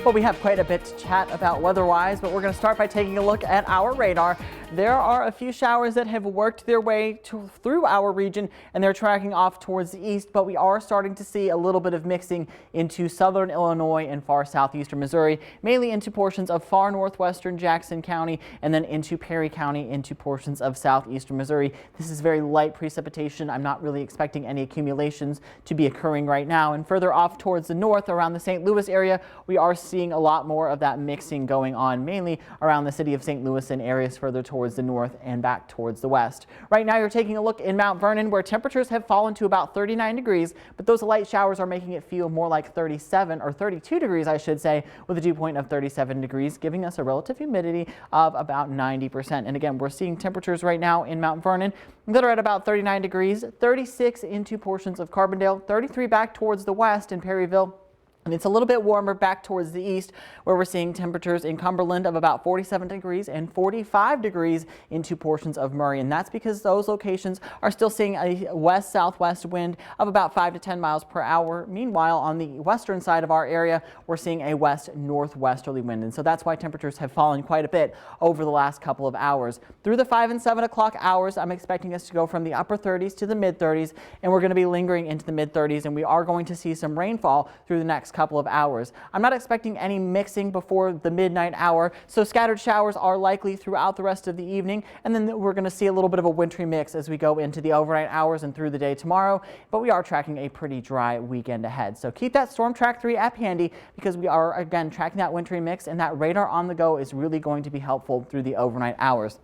Well, we have quite a bit to chat about weather-wise, but we're going to start by taking a look at our radar. There are a few showers that have worked their way through our region, and they're tracking off towards the east, but we are starting to see a little bit of mixing into southern Illinois and far southeastern Missouri, mainly into portions of far northwestern Jackson County and then into Perry County, into portions of southeastern Missouri. This is very light precipitation. I'm not really expecting any accumulations to be occurring right now. And further off towards the north around the St. Louis area, we are seeing a lot more of that mixing going on, mainly around the city of St. Louis and areas further towards the north and back towards the west. Right now, you're taking a look in Mount Vernon, where temperatures have fallen to about 39 degrees, but those light showers are making it feel more like 37 or 32 degrees, I should say, with a dew point of 37 degrees, giving us a relative humidity of about 90%. And again, we're seeing temperatures right now in Mount Vernon that are at about 39 degrees, 36 into portions of Carbondale, 33 back towards the west in Perryville. And it's a little bit warmer back towards the east, where we're seeing temperatures in Cumberland of about 47 degrees and 45 degrees into portions of Murray. And that's because those locations are still seeing a west-southwest wind of about 5 to 10 miles per hour. Meanwhile, on the western side of our area, we're seeing a west-northwesterly wind. And so that's why temperatures have fallen quite a bit over the last couple of hours. Through the 5 and 7 o'clock hours, I'm expecting us to go from the upper 30s to the mid 30s, and we're going to be lingering into the mid 30s, and we are going to see some rainfall through the next couple of hours. I'm not expecting any mixing before the midnight hour, so scattered showers are likely throughout the rest of the evening, and then we're going to see a little bit of a wintry mix as we go into the overnight hours and through the day tomorrow, but we are tracking a pretty dry weekend ahead. So keep that Storm Track 3 app handy, because we are again tracking that wintry mix, and that radar on the go is really going to be helpful through the overnight hours.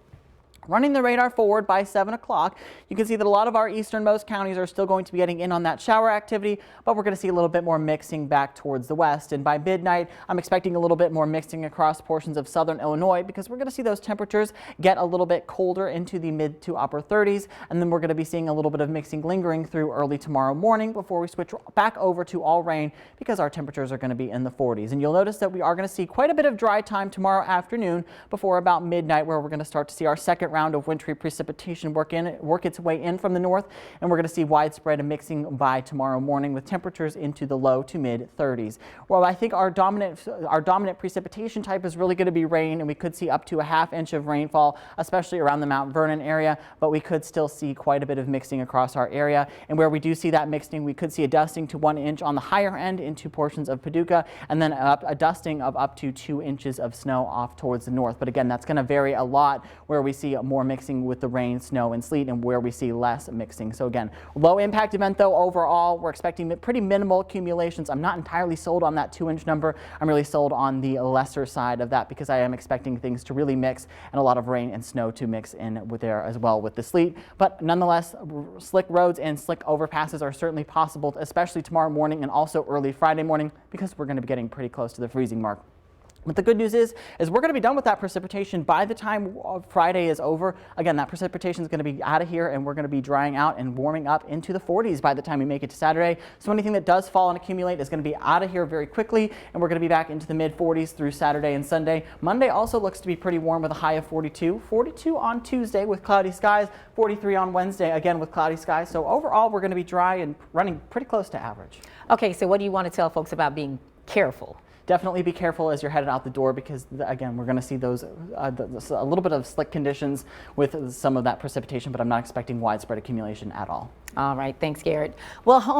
Running the radar forward by 7 o'clock, you can see that a lot of our easternmost counties are still going to be getting in on that shower activity, but we're going to see a little bit more mixing back towards the west. And by midnight, I'm expecting a little bit more mixing across portions of southern Illinois, because we're going to see those temperatures get a little bit colder into the mid to upper 30s. And then we're going to be seeing a little bit of mixing lingering through early tomorrow morning before we switch back over to all rain, because our temperatures are going to be in the 40s. And you'll notice that we are going to see quite a bit of dry time tomorrow afternoon before about midnight, where we're going to start to see our second round of wintry precipitation work its way in from the north, and we're going to see widespread mixing by tomorrow morning with temperatures into the low to mid 30s. Well, I think our dominant precipitation type is really going to be rain, and we could see up to a ½ inch of rainfall, especially around the Mount Vernon area, but we could still see quite a bit of mixing across our area. And where we do see that mixing, we could see a dusting to 1 inch on the higher end into portions of Paducah, and then a dusting of up to 2 inches of snow off towards the north. But again, that's going to vary a lot, where we see more mixing with the rain, snow, and sleet, and where we see less mixing. So again, low impact event though. Overall, we're expecting pretty minimal accumulations. I'm not entirely sold on that 2 inch number. I'm really sold on the lesser side of that, because I am expecting things to really mix and a lot of rain and snow to mix in with there as well with the sleet. But nonetheless, slick roads and slick overpasses are certainly possible, especially tomorrow morning and also early Friday morning, because we're going to be getting pretty close to the freezing mark. But the good news is we're going to be done with that precipitation by the time Friday is over. Again, that precipitation is going to be out of here, and we're going to be drying out and warming up into the 40s by the time we make it to Saturday. So anything that does fall and accumulate is going to be out of here very quickly, and we're going to be back into the mid 40s through Saturday and Sunday. Monday also looks to be pretty warm with a high of 42. 42 on Tuesday with cloudy skies, 43 on Wednesday again with cloudy skies. So overall, we're going to be dry and running pretty close to average. Okay, so what do you want to tell folks about being careful? Definitely be careful as you're headed out the door, because again, we're going to see those a little bit of slick conditions with some of that precipitation, but I'm not expecting widespread accumulation at all. All right, thanks, Garrett. Well,